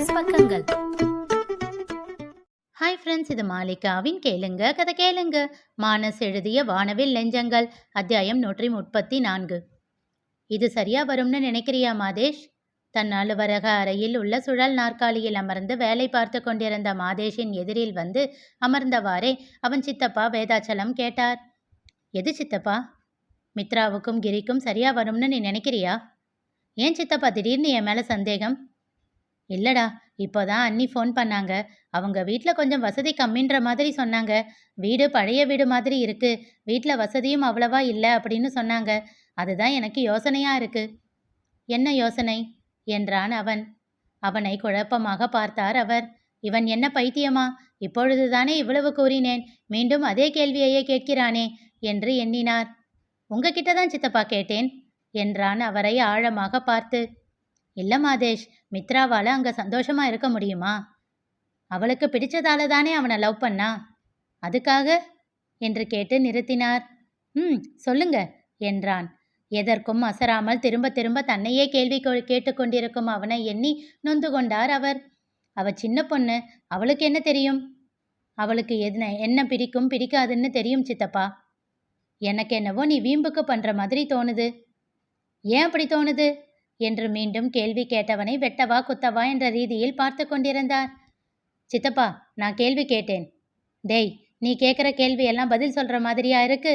மானஸ் பக்கங்கள். Hi friends, இது மாலிகாவின் கேளுங்க கதை கேளுங்க. மானஸ் எழுதிய வானவில் நெஞ்சங்கள், அத்தியாயம் 134. இது சரியா வரும்னு நினைக்கிறியா மாதேஷ்? தன் அலுவலக அறையில் உள்ள சுழல் நாற்காலியில் அமர்ந்து வேலை பார்த்து கொண்டிருந்த மாதேஷின் எதிரில் வந்து அமர்ந்தவாறே அவன் சித்தப்பா வேதாச்சலம் கேட்டார். எது சித்தப்பா? மித்ராவுக்கும் கிரிக்கும் சரியா வரும்னு நீ நினைக்கிறியா? ஏன் சித்தப்பா திடீர்னு என் மேலே சந்தேகம்? இல்லடா, இப்போதான் அண்ணி ஃபோன் பண்ணாங்க. அவங்க வீட்டில் கொஞ்சம் வசதி கம்மின்ற மாதிரி சொன்னாங்க. வீடு பழைய வீடு மாதிரி இருக்கு, வீட்டில் வசதியும் அவ்வளவா இல்லை அப்படின்னு சொன்னாங்க. அதுதான் எனக்கு யோசனையா இருக்கு. என்ன யோசனை என்றான் அவன். அவனை குழப்பமாக பார்த்தார் அவர். இவன் என்ன பைத்தியமா? இப்பொழுதுதானே இவ்வளவு கூறினேன், மீண்டும் அதே கேள்வியையே கேட்கிறானே என்று எண்ணினார். உங்ககிட்ட தான் சித்தப்பா கேட்டேன் என்றான் அவரை ஆழமாக பார்த்து. இல்லை மாதேஷ், மித்ராவால் அங்கே சந்தோஷமா இருக்க முடியுமா? அவளுக்கு பிடிச்சதால தானே அவனை லவ் பண்ணா, அதுக்காக என்று கேட்டு நிறுத்தினார். சொல்லுங்க என்றான். எதற்கும் அசராமல் திரும்ப திரும்ப தன்னையே கேள்வி கேட்டுக்கொண்டிருக்கும் அவனை எண்ணி நொந்து கொண்டார் அவர். அவ சின்ன பொண்ணு, அவளுக்கு என்ன தெரியும்? அவளுக்கு என்ன பிடிக்கும் பிடிக்காதுன்னு தெரியும் சித்தப்பா. எனக்கு என்னவோ நீ வீம்புக்கு பண்ற மாதிரி தோணுது. ஏன் அப்படி தோணுது என்று மீண்டும் கேள்வி கேட்டவனை வெட்டவா குத்தவா என்ற ரீதியில் பார்த்து கொண்டிருந்தார். சித்தப்பா, நான் கேள்வி கேட்டேன். டேய், நீ கேட்குற கேள்வியெல்லாம் பதில் சொல்கிற மாதிரியா இருக்கு?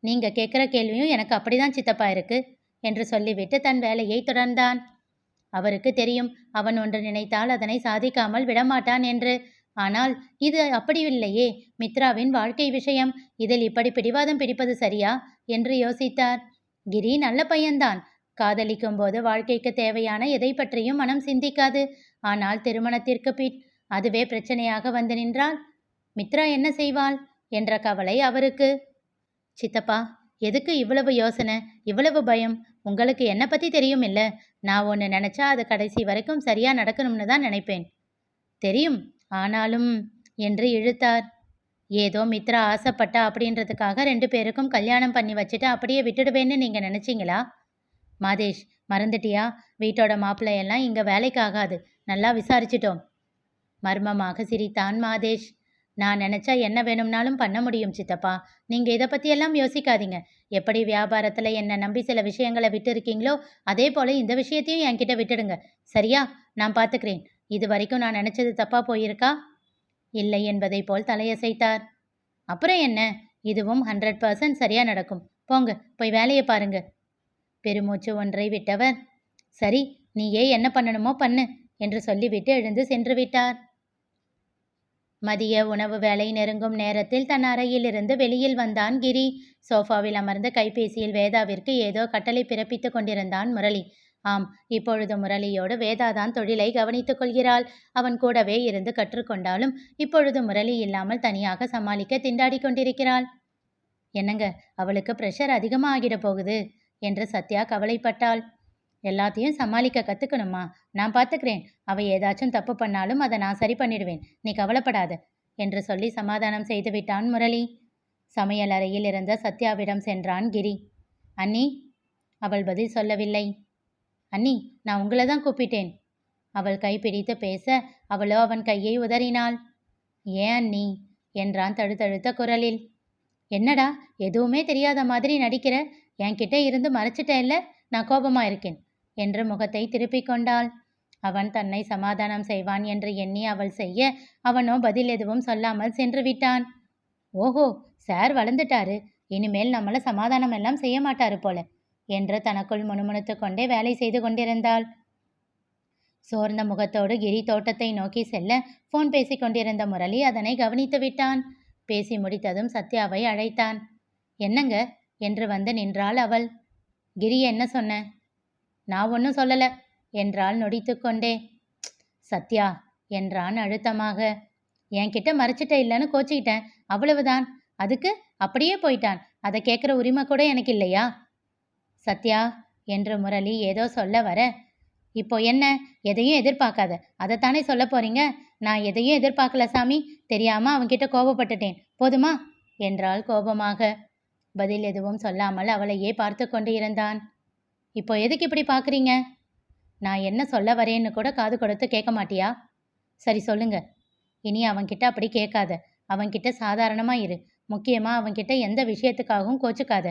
நீங்கள் கேட்குற கேள்வியும் எனக்கு அப்படிதான் சித்தப்பா இருக்கு என்று சொல்லிவிட்டு தன் வேலையை தொடர்ந்தான். அவருக்கு தெரியும், அவன் ஒன்று நினைத்தால் அதனை சாதிக்காமல் விடமாட்டான் என்று. ஆனால் இது அப்படி இல்லையே, மித்ராவின் வாழ்க்கை விஷயம். இதில் இப்படி பிடிவாதம் பிடிப்பது சரியா என்று யோசித்தார். கிரி நல்ல பையன்தான். காதலிக்கும் போது வாழ்க்கைக்கு தேவையான எதை பற்றியும் மனம் சிந்திக்காது. ஆனால் திருமணத்திற்கு அதுவே பிரச்சனையாக வந்து நின்றால் மித்ரா என்ன செய்வாள் என்ற கவலை அவருக்கு. சித்தப்பா, எதுக்கு இவ்வளவு யோசனை, இவ்வளவு பயம்? உங்களுக்கு என்னை பற்றி தெரியும் இல்லை? நான் ஒன்று நினச்சா அது கடைசி வரைக்கும் சரியாக நடக்கணும்னு தான் நினைப்பேன். தெரியும், ஆனாலும் என்று இழுத்தார். ஏதோ மித்ரா ஆசைப்பட்டா அப்படின்றதுக்காக 2 பேருக்கும் கல்யாணம் பண்ணி வச்சுட்டு அப்படியே விட்டுடுவேன்னு நீங்கள் நினச்சிங்களா? மாதேஷ், மறந்துட்டியா? வீட்டோட மாப்பிள்ளையெல்லாம் இங்கே வேலைக்கு ஆகாது, நல்லா விசாரிச்சிட்டோம். மர்மமாக சிரித்தான் மாதேஷ். நான் நினச்சா என்ன வேணும்னாலும் பண்ண முடியும் சித்தப்பா. நீங்கள் இதை பற்றியெல்லாம் யோசிக்காதீங்க. எப்படி வியாபாரத்தில் என்னை நம்பி சில விஷயங்களை விட்டு இருக்கீங்களோ அதே போல் இந்த விஷயத்தையும் என்கிட்ட விட்டுடுங்க, சரியா? நான் பார்த்துக்கிறேன். இது வரைக்கும் நான் நினச்சது தப்பாக போயிருக்கா? இல்லை என்பதை போல் தலையசைத்தார். அப்புறம் என்ன, இதுவும் 100% சரியாக நடக்கும். போங்க, போய் வேலையை பாருங்க. பெருமூச்சு ஒன்றை விட்டவர், சரி, நீயே என்ன பண்ணணுமோ பண்ணு என்று சொல்லிவிட்டு எழுந்து சென்று விட்டார். மதிய உணவு வேலை நெருங்கும் நேரத்தில் தன் அறையிலிருந்து வெளியில் வந்தான் கிரி. சோஃபாவில் அமர்ந்து கைபேசியில் வேதாவிற்கு ஏதோ கட்டளை பிறப்பித்து கொண்டிருந்தான் முரளி. ஆம், இப்பொழுது முரளியோடு வேதாதான் தொழிலை கவனித்துக் கொள்கிறாள். அவன் கூடவே இருந்து கற்றுக்கொண்டாலும் இப்பொழுது முரளி இல்லாமல் தனியாக சமாளிக்க திண்டாடி கொண்டிருக்கிறாள். என்னங்க, அவளுக்கு ப்ரெஷர் அதிகமாக ஆகிட போகுது என்று சத்யா கவலைப்பட்டாள். எல்லாத்தையும் சமாளிக்க கற்றுக்கணுமா? நான் பார்த்துக்கிறேன். அவள் ஏதாச்சும் தப்பு பண்ணாலும் அதை நான் சரி பண்ணிடுவேன், நீ கவலைப்படாத என்று சொல்லி சமாதானம் செய்துவிட்டான் முரளி. சமையல் அறையில் இருந்த சத்யாவிடம் சென்றான் கிரி. அண்ணி? அவள் பதில் சொல்லவில்லை. அண்ணி, நான் உங்களை தான் கூப்பிட்டேன். அவள் கைப்பிடித்து பேச அவளோ அவன் கையை உதறினாள். ஏன் அண்ணி என்றான் தழுதழுத்த குரலில். என்னடா, எதுவுமே தெரியாத மாதிரி நடிக்கிற? என்கிட்ட இருந்து மறைச்சிட்ட இல்லை, நான் கோபமாக இருக்கேன் என்று முகத்தை திருப்பிக் கொண்டாள். அவன் தன்னை சமாதானம் செய்வான் என்று எண்ணி அவள் செய்ய அவனோ பதில் எதுவும் சொல்லாமல் சென்று விட்டான். ஓஹோ, சார் வளர்ந்துட்டாரு, இனிமேல் நம்மளை சமாதானம் எல்லாம் செய்ய மாட்டாரு போல என்று தனக்குள் முணுமுணுத்து கொண்டே வேலை செய்து கொண்டிருந்தாள். சோர்ந்த முகத்தோடு கிரி தோட்டத்தை நோக்கி செல்ல ஃபோன் பேசி கொண்டிருந்த முரளி அதனை கவனித்து விட்டான். பேசி முடித்ததும் சத்யாவை அழைத்தான். என்னங்க என்று வந்து நின்றாள் அவள். கிரி என்ன சொன்ன? நான் ஒன்றும் சொல்லலை என்றாள் நொடித்து கொண்டே. சத்யா என்றான் அழுத்தமாக. என்கிட்ட மறைச்சிட்ட இல்லைன்னு கோச்சிக்கிட்டேன், அவ்வளவுதான். அதுக்கு அப்படியே போயிட்டான். அதை கேட்குற உரிமை கூட எனக்கு இல்லையா? சத்யா என்று முரளி ஏதோ சொல்ல வர, இப்போ என்ன, எதையும் எதிர்பார்க்காத, அதைத்தானே சொல்ல போறீங்க? நான் எதையும் எதிர்பார்க்கல சாமி, தெரியாமல் அவன்கிட்ட கோபப்பட்டுட்டேன், போதுமா என்றாள் கோபமாக. பதில் எதுவும் சொல்லாமல் அவளையே பார்த்து கொண்டு இருந்தான். இப்போ எதுக்கு இப்படி பார்க்குறீங்க? நான் என்ன சொல்ல வரேன்னு கூட காது கொடுத்து கேட்க மாட்டியா? சரி சொல்லுங்க. இனி அவன்கிட்ட அப்படி கேட்காத. அவன்கிட்ட சாதாரணமா இரு. முக்கியமா அவன்கிட்ட எந்த விஷயத்துக்காகவும் கோச்சுக்காத.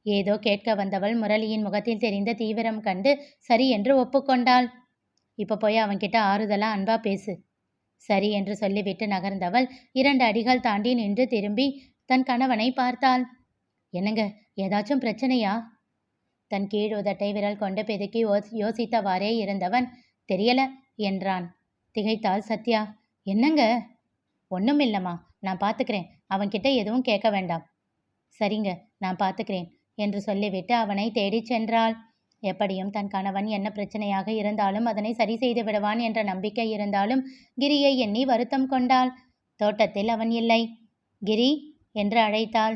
ஏதோ கேட்க வந்தவள் முரளியின் முகத்தில் தெரிந்த தீவிரம் கண்டு சரி என்று ஒப்புக்கொண்டாள். இப்ப போய் அவன்கிட்ட ஆறுதலா அன்பா பேசு. சரி என்று சொல்லிவிட்டு நகர்ந்தவள் 2 அடிகள் தாண்டி நின்று திரும்பி தன் கணவனை பார்த்தாள். என்னங்க, ஏதாச்சும் பிரச்சனையா? தன் கீழ் உதட்டை விரல் கொண்டு பிதுக்கி யோசித்தவாறே இருந்தவன் தெரியல என்றான். திகைத்தாள் சத்யா. என்னங்க? ஒண்ணுமில்லம்மா, நான் பார்த்துக்கிறேன். அவன்கிட்ட எதுவும் கேட்க வேண்டாம். சரிங்க, நான் பார்த்துக்கிறேன் என்று சொல்லிவிட்டு அவனை தேடிச் சென்றாள். எப்படியும் தன் கணவன் என்ன பிரச்சனையாக இருந்தாலும் அதனை சரி செய்து விடுவான் என்ற நம்பிக்கை இருந்தாலும் கிரியை எண்ணி வருத்தம் கொண்டாள். தோட்டத்தில் அவன் இல்லை. கிரி என்று அழைத்தாள்.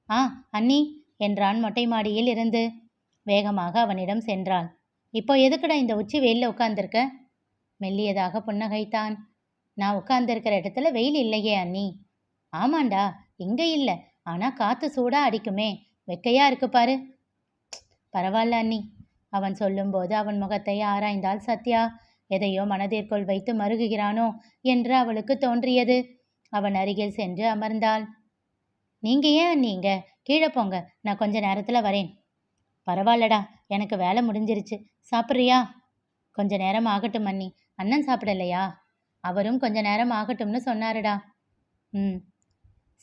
ஆ அண்ணி என்றான் மொட்டை மாடியில் இருந்து. வேகமாக அவனிடம் சென்றாள். இப்போ எதுக்குடா இந்த உச்சி வெயிலில் உட்கார்ந்திருக்க? மெல்லியதாக புன்னகைத்தான். நான் உட்கார்ந்திருக்கிற இடத்துல வெயில் இல்லையே அண்ணி. ஆமாண்டா, இங்க இல்லை. ஆனா காத்து சூடா அடிக்குமே, வெக்கையா இருக்கு பாரு. பரவாயில்ல அண்ணி. அவன் சொல்லும்போது அவன் முகத்தை ஆராய்ந்தாள் சத்யா. எதையோ மனதிற்குள் வைத்து மருகுகிறானோ என்று அவளுக்கு தோன்றியது. அவன் அருகில் சென்று அமர்ந்தாள். நீங்க ஏன் நீங்க கீழே போங்க, நான் கொஞ்ச நேரத்துல வரேன். பரவாயில்லடா, எனக்கு வேலை முடிஞ்சிருச்சு. சாப்பிட்றியா? கொஞ்ச நேரம் ஆகட்டும் அண்ணி. அண்ணன் சாப்பிடலையா? அவரும் கொஞ்ச நேரம் ஆகட்டும்னு சொன்னாருடா.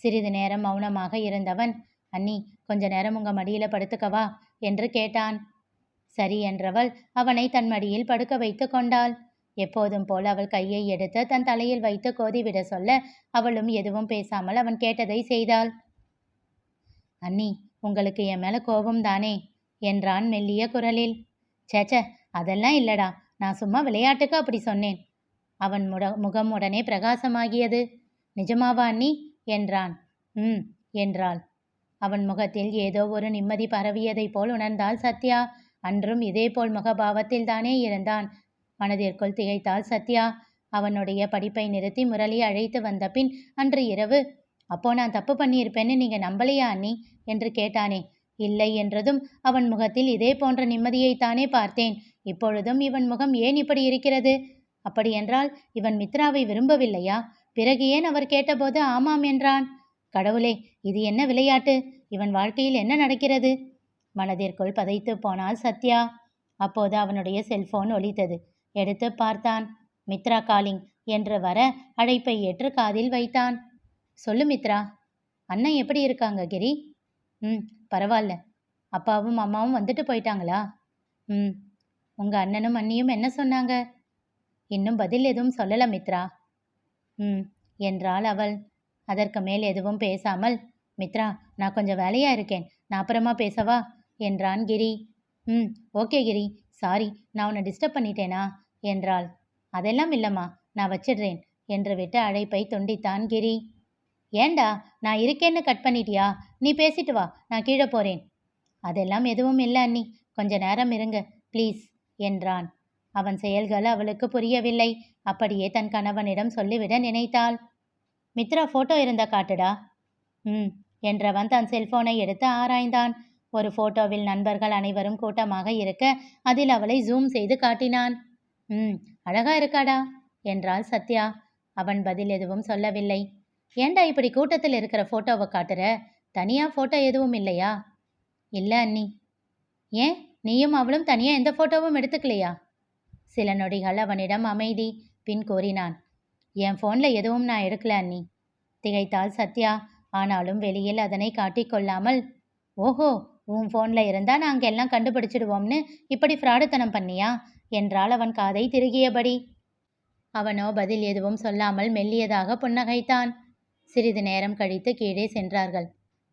சிறிது நேரம் மௌனமாக இருந்தவன், அண்ணி கொஞ்ச நேரம் உங்க மடியில படுத்துக்கவா என்று கேட்டான். சரி என்றவள் அவனை தன் மடியில் படுக்க வைத்து கொண்டாள். எப்போதும் போல் அவள் கையை எடுத்து தன் தலையில் வைத்து கோதிவிட சொல்ல அவளும் எதுவும் பேசாமல் அவன் கேட்டதை செய்தாள். அண்ணி, உங்களுக்கு என் மேல கோபம் தானே என்றான் மெல்லிய குரலில். சேச்ச, அதெல்லாம் இல்லடா, நான் சும்மா விளையாட்டுக்கு அப்படி சொன்னேன். அவன் முகம் உடனே பிரகாசமாகியது. நிஜமாவா அண்ணி என்றான். என்றாள். அவன் முகத்தில் ஏதோ ஒரு நிம்மதி பரவியதை போல் உணர்ந்தாள் சத்யா. அன்றும் இதேபோல் முகபாவத்தில் தானே இருந்தான். மனதிற்குள் திகைத்தாள் சத்யா. அவனுடைய படிப்பை நிறுத்தி முரளி அழைத்து வந்த பின் அன்று இரவு, அப்போ நான் தப்பு பண்ணியிருப்பேன்னு நீங்க நம்பலையா அண்ணி என்று கேட்டானே. இல்லை என்றதும் அவன் முகத்தில் இதே போன்ற நிம்மதியைத்தானே பார்த்தேன். இப்பொழுதும் இவன் முகம் ஏன் இப்படி இருக்கிறது? அப்படியென்றால் இவன் மித்ராவை விரும்பவில்லையா? பிறகு ஏன் அவர் கேட்டபோது ஆமாம் என்றான்? கடவுளே, இது என்ன விளையாட்டு? இவன் வாழ்க்கையில் என்ன நடக்கிறது? மனதிற்குள் பதைத்து போனாள் சத்யா. அப்போது அவனுடைய செல்போன் ஒலித்தது. எடுத்து பார்த்தான். மித்ரா காலிங் என்று வர அழைப்பை ஏற்று காதில் வைத்தான். சொல்லு மித்ரா. அண்ணன் எப்படி இருக்காங்க கிரி? பரவாயில்ல. அப்பாவும் அம்மாவும் வந்துட்டு போயிட்டாங்களா? உங்க அண்ணனும் அண்ணியும் என்ன சொன்னாங்க? இன்னும் பதில் எதுவும் சொல்லல மித்ரா. என்றாள் அவள். அதற்கு மேல் எதுவும் பேசாமல், மித்ரா நான் கொஞ்சம் வேலையா இருக்கேன், நான் அப்புறமா பேசவா என்றான் கிரி. ஓகே கிரி, சாரி நான் உன்னை டிஸ்டர்ப் பண்ணிட்டேனா என்றாள். அதெல்லாம் இல்லைம்மா, நான் வச்சிடுறேன் என்று விட்டு அழைப்பை துண்டித்தான் கிரி. ஏண்டா, நான் இருக்கேன்னு கட் பண்ணிட்டியா? நீ பேசிட்டு வா, நான் கீழே போறேன். அதெல்லாம் எதுவும் இல்லை அண்ணி, கொஞ்ச நேரம் இருங்க ப்ளீஸ் என்றான். அவன் செயல்கள் அவளுக்கு புரியவில்லை. அப்படியே தன் கணவனிடம் சொல்லிவிட நினைத்தாள். மித்ரா ஃபோட்டோ இருந்தா காட்டுடா. என்றவன் தன் செல்போனை எடுத்து ஆராய்ந்தான். ஒரு ஃபோட்டோவில் நண்பர்கள் அனைவரும் கூட்டமாக இருக்க அதில் அவளை ஜூம் செய்து காட்டினான். அழகா இருக்காடா என்றாள் சத்யா. அவன் பதில் எதுவும் சொல்லவில்லை. ஏண்டா இப்படி கூட்டத்தில் இருக்கிற ஃபோட்டோவை காட்டுற? தனியா ஃபோட்டோ எதுவும் இல்லையா? இல்லை அண்ணி. ஏன் நீயும் அவளும் தனியா எந்த ஃபோட்டோவும் எடுத்துக்கலையா? சில நொடிகள் அவனிடம் அமைதி. பின் கூறினான், என் ஃபோனில் எதுவும் நான் எடுக்கல அண்ணி. திகைத்தாள் சத்யா. ஆனாலும் வெளியில் அதனை காட்டிக்கொள்ளாமல், ஓஹோ, உன் ஃபோனில் இருந்தால் நாங்கள் எல்லாம் கண்டுபிடிச்சிடுவோம்னு இப்படி ஃப்ராடுத்தனம் பண்ணியா என்றால் அவன் காதை திருகியபடி. அவனோ பதில் எதுவும் சொல்லாமல் மெல்லியதாக புன்னகைத்தான். சிறிது நேரம் கழித்து கீழே சென்றார்கள்.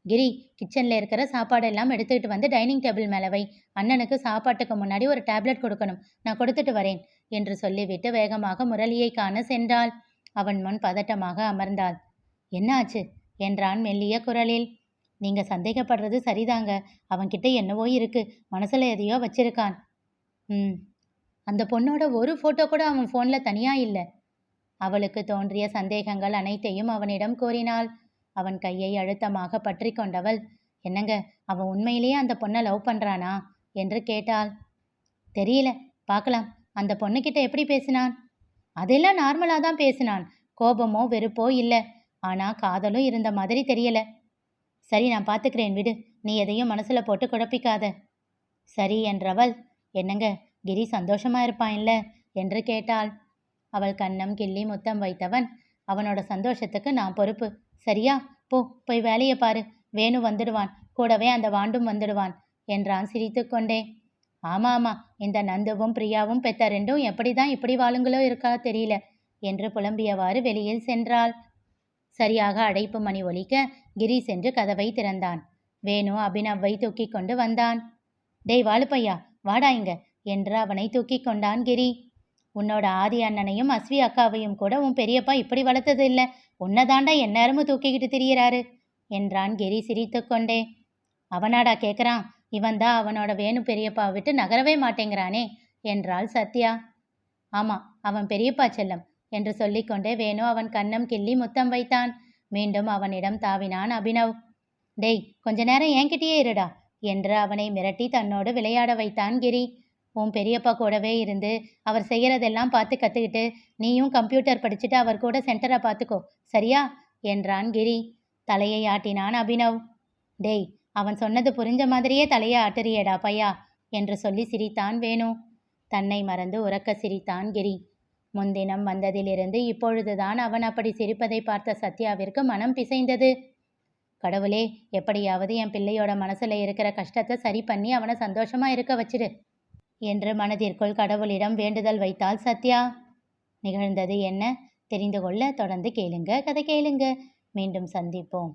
கிரி, கிச்சனில் இருக்கிற சாப்பாடெல்லாம் எடுத்துக்கிட்டு வந்து டைனிங் டேபிள் மேலே வை. அண்ணனுக்கு சாப்பாட்டுக்கு முன்னாடி ஒரு டேப்லெட் கொடுக்கணும், நான் கொடுத்துட்டு வரேன் என்று சொல்லிவிட்டு வேகமாக முரளியை காண சென்றாள். அவன் முன் பதட்டமாக அமர்ந்தாள். என்ன ஆச்சு என்றான் மெல்லிய குரலில். நீங்க சந்தேகப்படுறது சரிதாங்க, அவன்கிட்ட என்னவோ இருக்கு, மனசுல எதையோ வச்சிருக்கான். அந்த பொண்ணோட ஒரு ஃபோட்டோ கூட அவன் ஃபோனில் தனியா இல்லை. அவளுக்கு தோன்றிய சந்தேகங்கள் அனைத்தையும் அவனிடம் கூறினாள். அவன் கையை அழுத்தமாக பற்றி கொண்டவள், என்னங்க, அவன் உண்மையிலேயே அந்த பொண்ணை லவ் பண்ணுறானா என்று கேட்டாள். தெரியல, பார்க்கலாம். அந்த பொண்ணுக்கிட்ட எப்படி பேசினான்? அதெல்லாம் நார்மலாக தான் பேசினான். கோபமோ வெறுப்போ இல்லை. ஆனால் காதலும் இருந்த மாதிரி தெரியல. சரி, நான் பார்த்துக்கிறேன், விடு. நீ எதையும் மனசில் போட்டு குழப்பிக்காத. சரி என்றவள், என்னங்க, கிரி சந்தோஷமா இருப்பான் இல்லை என்று கேட்டாள். அவள் கன்னம் கிள்ளி முத்தம் வைத்தவன், அவனோட சந்தோஷத்துக்கு நான் பொறுப்பு. சரியா? போய் வேலையை பாரு. வேணு வந்துடுவான், கூடவே அந்த வாண்டும் வந்துடுவான் என்றான் சிரித்து கொண்டே. ஆமா, இந்த நந்துவும் பிரியாவும் பெத்த ரெண்டும் எப்படிதான் இப்படி வாழுங்களோ இருக்கா தெரியல என்று புலம்பியவாறு வெளியில் சென்றாள். சரியாக அழைப்பு மணி ஒலிக்க கிரி சென்று கதவை திறந்தான். வேணு அபினவை தூக்கி கொண்டு வந்தான். டேய் வாழுப்பையா, வாடா இங்க என்று அவனை தூக்கி கொண்டான் கிரி. உன்னோட ஆதி அண்ணனையும் அஸ்வி அக்காவையும் கூட உன் பெரியப்பா இப்படி வளர்த்தது இல்லை. உன்னதாண்டா எந்நேரமும் தூக்கிக்கிட்டு திரியிறாரு என்றான் கிரி சிரித்து கொண்டே. அவனாடா கேட்குறான்? இவன்தான் அவனோட வேணு பெரியப்பா விட்டு நகரவே மாட்டேங்கிறானே என்றாள் சத்யா. ஆமா, அவன் பெரியப்பா செல்லம் என்று சொல்லிக்கொண்டே வேணு அவன் கன்னம் கிள்ளி முத்தம் வைத்தான். மீண்டும் அவனிடம் தாவினான் அபினவ். டேய், கொஞ்ச நேரம் என்கிட்டயே இருடா என்று அவனை மிரட்டி தன்னோடு விளையாட வைத்தான் கிரி. உன் பெரியப்பா கூடவே இருந்து அவர் செய்யறதெல்லாம் பார்த்து கற்றுக்கிட்டு நீயும் கம்ப்யூட்டர் படிச்சுட்டு அவர் கூட சென்டரை பார்த்துக்கோ, சரியா என்றான் கிரி. தலையை ஆட்டினான் அபினவ். டேய், அவன் சொன்னது புரிஞ்ச மாதிரியே தலையை ஆட்டுறியடா பையா என்று சொல்லி சிரித்தான் வேணு. தன்னை மறந்து உறக்க சிரித்தான் கிரி. முன்தினம் வந்ததிலிருந்து இப்பொழுதுதான் அவன் அப்படி சிரிப்பதை பார்த்த சத்யாவிற்கு மனம் பிசைந்தது. கடவுளே, எப்படியாவது என் பிள்ளையோட மனசுல இருக்கிற கஷ்டத்தை சரி பண்ணி அவனை சந்தோஷமா இருக்க வச்சிடு என்று மனதிற்குள் கடவுளிடம் வேண்டுதல் வைத்தாள் சத்யா. நிகழ்ந்தது என்ன தெரிந்து கொள்ள தொடர்ந்து கேளுங்க, கதை கேளுங்க. மீண்டும் சந்திப்போம்.